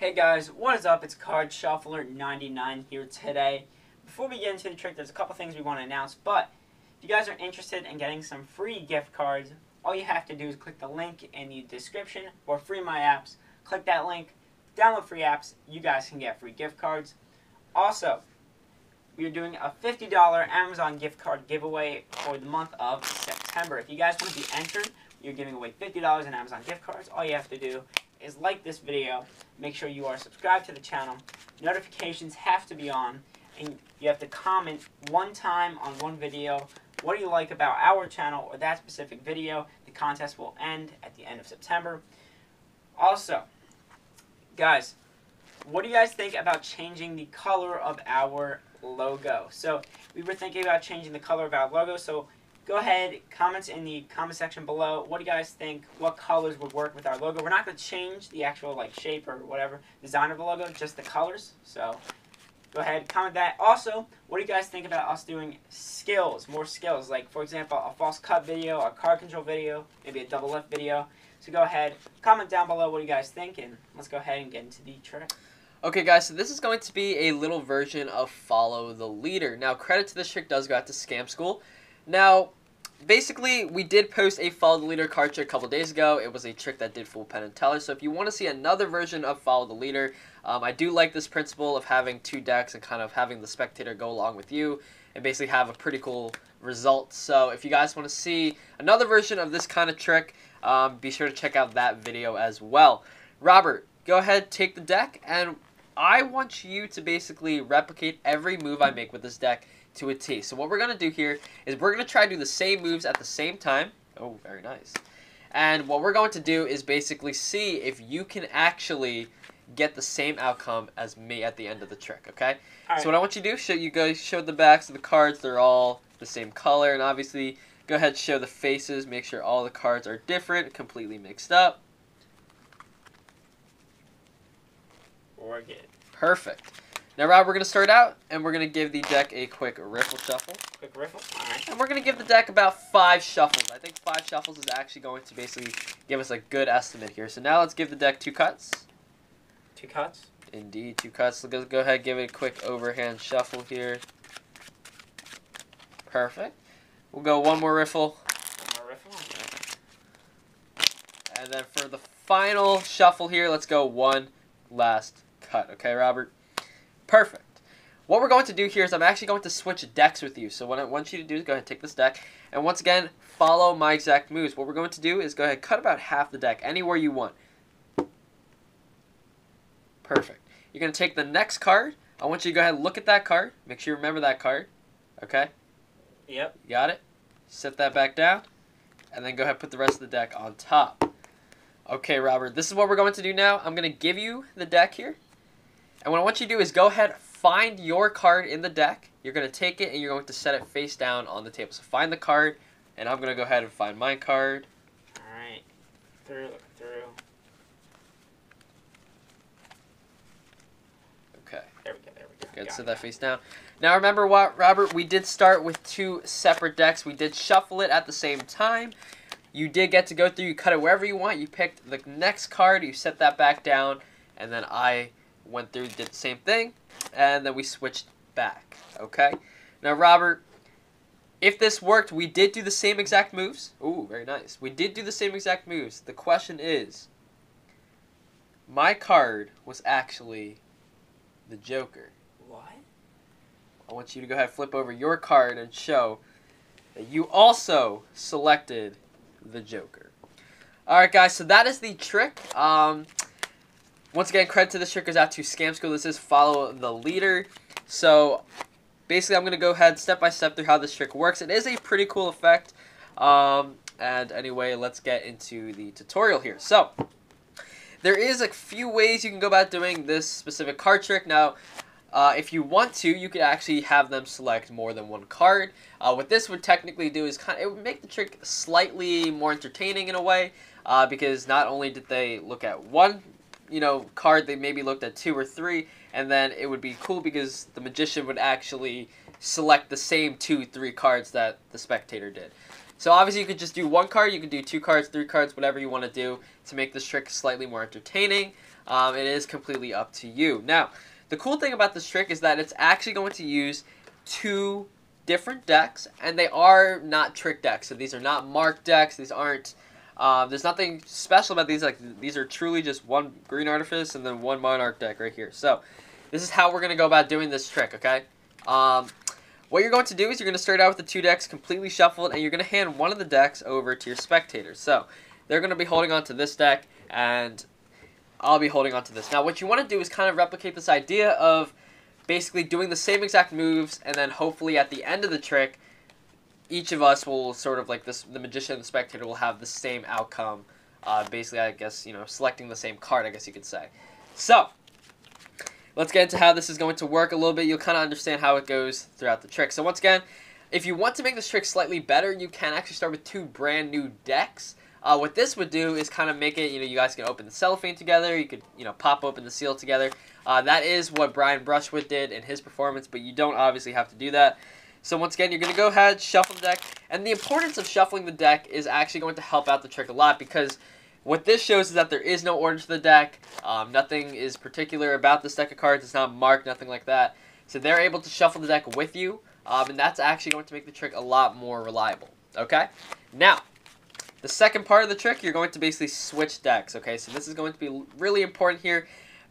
Hey guys, what is up? It's Card Shuffler 99 here today. Before we get into the trick, there's a couple things we want to announce, but if you guys are interested in getting some free gift cards, all you have to do is click the link in the description or Free My Apps. Click that link, download free apps, you guys can get free gift cards. Also, we are doing a $50 Amazon gift card giveaway for the month of September. If you guys want to be entered, you're giving away $50 in Amazon gift cards. All you have to do is like this video, make sure you are subscribed to the channel, notifications have to be on, and you have to comment one time on one video what do you like about our channel or that specific video. The contest will end at the end of September. Also, guys, what do you guys think about changing the color of our logo? So we were thinking about changing the color of our logo, so go ahead, comment in the comment section below. What do you guys think? What colors would work with our logo? We're not going to change the actual shape or whatever design of the logo, just the colors. So go ahead, comment that. Also, what do you guys think about us doing skills, more skills? Like, for example, a false cut video, a card control video, maybe a double lift video. So go ahead, comment down below what you guys think, and let's go ahead and get into the trick. Okay guys, so this is going to be a little version of Follow the Leader. Now, credit to this trick does go out to Scam School. Now, basically, we did post a Follow the Leader card trick a couple days ago. It was a trick that did full Penn and Teller. So if you want to see another version of Follow the Leader, I do like this principle of having two decks and kind of having the spectator go along with you and basically have a pretty cool result. So if you guys want to see another version of this kind of trick, be sure to check out that video as well. Robert, go ahead, take the deck, and I want you to basically replicate every move I make with this deck to a T. So what we're going to do here is we're going to try to do the same moves at the same time. Oh, very nice. And what we're going to do is basically see if you can actually get the same outcome as me at the end of the trick, okay? All right. So what I want you to do, you guys show the backs of the cards. They're all the same color. And obviously, go ahead and show the faces. Make sure all the cards are different, completely mixed up. We're good. Perfect. Now, Rob, we're going to start out, and we're going to give the deck a quick riffle shuffle. Quick riffle? All right. And we're going to give the deck about 5 shuffles. I think 5 shuffles is actually going to basically give us a good estimate here. So now let's give the deck 2 cuts. 2 cuts? Indeed, 2 cuts. Let's go ahead and give it a quick overhand shuffle here. Perfect. We'll go one more riffle. One more riffle? And then for the final shuffle here, let's go one last cut. Okay, Robert? Perfect. What we're going to do here is I'm actually going to switch decks with you. So what I want you to do is go ahead and take this deck. And once again, follow my exact moves. What we're going to do is go ahead and cut about half the deck, anywhere you want. Perfect. You're going to take the next card. I want you to go ahead and look at that card. Make sure you remember that card. Okay? Yep. You got it? Set that back down. And then go ahead and put the rest of the deck on top. Okay, Robert, this is what we're going to do now. I'm going to give you the deck here. And what I want you to do is go ahead, find your card in the deck. You're going to take it, and you're going to set it face down on the table. So find the card, and I'm going to go ahead and find my card. All right. Through. Okay. There we go. Good, set that face down. Now remember what, Robert? We did start with 2 separate decks. We did shuffle it at the same time. You did get to go through. You cut it wherever you want. You picked the next card. You set that back down, and then I went through, did the same thing, and then we switched back, okay? Now, Robert, if this worked, we did do the same exact moves. Ooh, very nice. We did do the same exact moves. The question is, my card was actually the Joker. What? I want you to go ahead and flip over your card and show that you also selected the Joker. Alright, guys, so that is the trick. Once again, credit to this trick goes out to Scam School. This is Follow the Leader. So, basically, I'm going to go ahead step by step through how this trick works. It is a pretty cool effect. And anyway, let's get into the tutorial here. So, there is a few ways you can go about doing this specific card trick. Now, if you want to, you could actually have them select more than one card. What this would technically do is it would make the trick slightly more entertaining in a way, because not only did they look at one card, they maybe looked at 2 or 3, and then it would be cool because the magician would actually select the same 2, 3 cards that the spectator did. So obviously you could just do 1 card, you could do 2 cards, 3 cards, whatever you want to do to make this trick slightly more entertaining. It is completely up to you. Now, the cool thing about this trick is that it's actually going to use 2 different decks, and they are not trick decks. So these are not marked decks. These aren't. There's nothing special about these. Like, these are truly just one Green Artifice and then one Monarch deck right here. So this is how we're gonna go about doing this trick. Okay. What you're going to do is you're going to start out with the 2 decks completely shuffled, and you're going to hand one of the decks over to your spectators. So they're going to be holding on to this deck, and I'll be holding on to this. Now, what you want to do is kind of replicate this idea of basically doing the same exact moves, and then hopefully at the end of the trick, each of us will sort of like this, the magician and the spectator will have the same outcome. Basically, I guess, you know, selecting the same card, I guess you could say. So let's get into how this is going to work a little bit. You'll kind of understand how it goes throughout the trick. So once again, if you want to make this trick slightly better, you can actually start with 2 brand new decks. What this would do is kind of make it, you know, you guys can open the cellophane together. You could, you know, pop open the seal together. That is what Brian Brushwood did in his performance, but you don't obviously have to do that. So once again, you're going to go ahead, shuffle the deck. And the importance of shuffling the deck is actually going to help out the trick a lot, because what this shows is that there is no order to the deck. Nothing is particular about this deck of cards. It's not marked, nothing like that. So they're able to shuffle the deck with you, and that's actually going to make the trick a lot more reliable. Okay? Now, the second part of the trick, you're going to basically switch decks. Okay? So this is going to be really important here.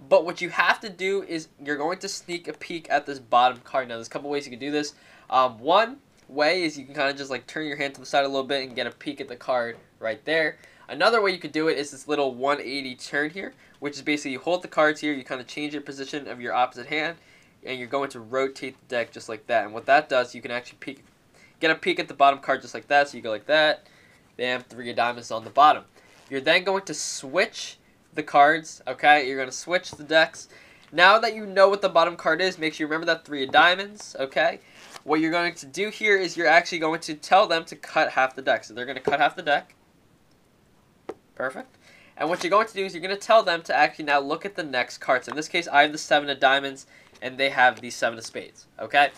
But what you have to do is you're going to sneak a peek at this bottom card. Now, there's a couple ways you can do this. One way is you can kind of just like turn your hand to the side a little bit and get a peek at the card right there. Another way you could do it is this little 180 turn here, which is basically you hold the cards here, you kind of change your position of your opposite hand, and you're going to rotate the deck just like that. And what that does, you can actually get a peek at the bottom card just like that. So you go like that, bam, 3 of diamonds on the bottom. You're then going to switch the cards, okay? You're going to switch the decks. Now that you know what the bottom card is, make sure you remember that 3 of diamonds, okay? What you're going to do here is you're actually going to tell them to cut half the deck. So they're going to cut half the deck. Perfect. And what you're going to do is you're going to tell them to actually now look at the next cards. In this case, I have the 7 of diamonds, and they have the 7 of spades, okay?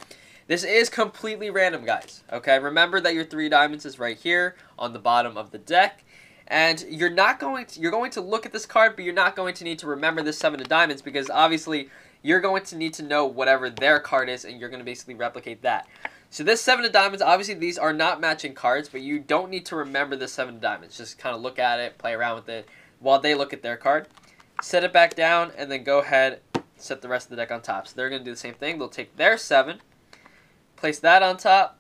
This is completely random, guys, okay? Remember that your 3 diamonds is right here on the bottom of the deck. And you're going to look at this card, but you're not going to need to remember this 7 of diamonds, because obviously you're going to need to know whatever their card is, and you're going to basically replicate that. So this 7 of diamonds, obviously these are not matching cards, but you don't need to remember this 7 of diamonds. Just kind of look at it, play around with it while they look at their card. Set it back down, and then go ahead, set the rest of the deck on top. So they're going to do the same thing. They'll take their 7, place that on top.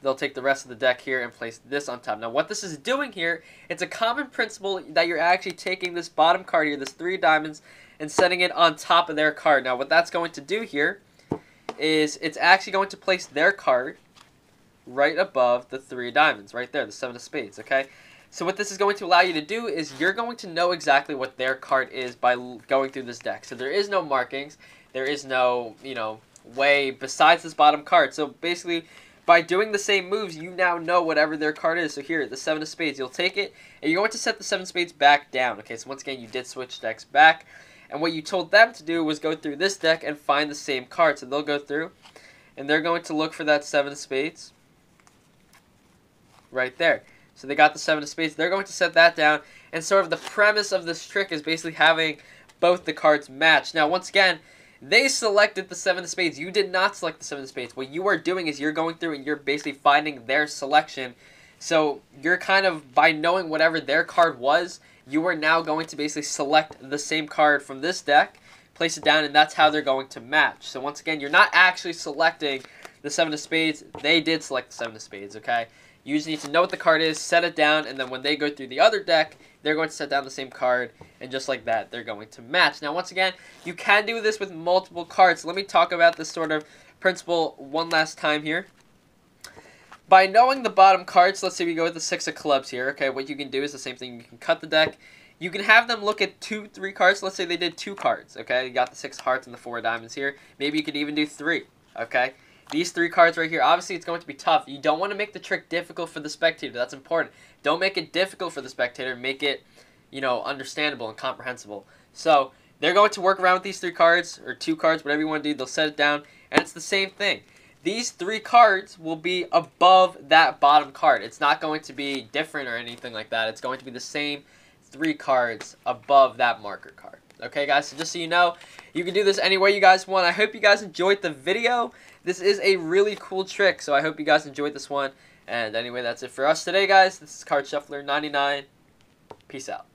They'll take the rest of the deck here and place this on top. Now, what this is doing here, it's a common principle that you're actually taking this bottom card here, this 3 diamonds, and setting it on top of their card. Now, what that's going to do here is it's actually going to place their card right above the 3 diamonds, right there, the 7 of spades, okay? So what this is going to allow you to do is you're going to know exactly what their card is by going through this deck. So there is no markings. There is no, you know, way besides this bottom card. So basically, by doing the same moves, you now know whatever their card is. So here, the 7 of spades, you'll take it, and you're going to set the 7 of spades back down. Okay, so once again, you did switch decks back. And what you told them to do was go through this deck and find the same card. So they'll go through, and they're going to look for that 7 of spades right there. So they got the 7 of spades. They're going to set that down. And sort of the premise of this trick is basically having both the cards match. Now, once again, they selected the 7 of spades. You did not select the 7 of spades. What you are doing is you're going through and you're basically finding their selection. So you're kind of, by knowing whatever their card was, you are now going to basically select the same card from this deck, place it down, and that's how they're going to match. So once again, you're not actually selecting the 7 of spades. They did select the 7 of spades, okay? You just need to know what the card is, set it down, and then when they go through the other deck, they're going to set down the same card, and just like that, they're going to match. Now, once again, you can do this with multiple cards. So let me talk about this sort of principle one last time here. By knowing the bottom cards, let's say we go with the 6 of clubs here, okay, what you can do is the same thing. You can cut the deck. You can have them look at 2, 3 cards. Let's say they did 2 cards, okay? You got the 6 hearts and the 4 diamonds here. Maybe you could even do 3, okay? These 3 cards right here, obviously it's going to be tough. You don't want to make the trick difficult for the spectator. That's important. Don't make it difficult for the spectator. Make it, you know, understandable and comprehensible. So they're going to work around with these 3 cards, or 2 cards, whatever you want to do. They'll set it down, and it's the same thing. These 3 cards will be above that bottom card. It's not going to be different or anything like that. It's going to be the same 3 cards above that marker card. Okay, guys, so just so you know, you can do this any way you guys want. I hope you guys enjoyed the video. This is a really cool trick, so I hope you guys enjoyed this one. And anyway, that's it for us today, guys. This is Card Shuffler 99. Peace out.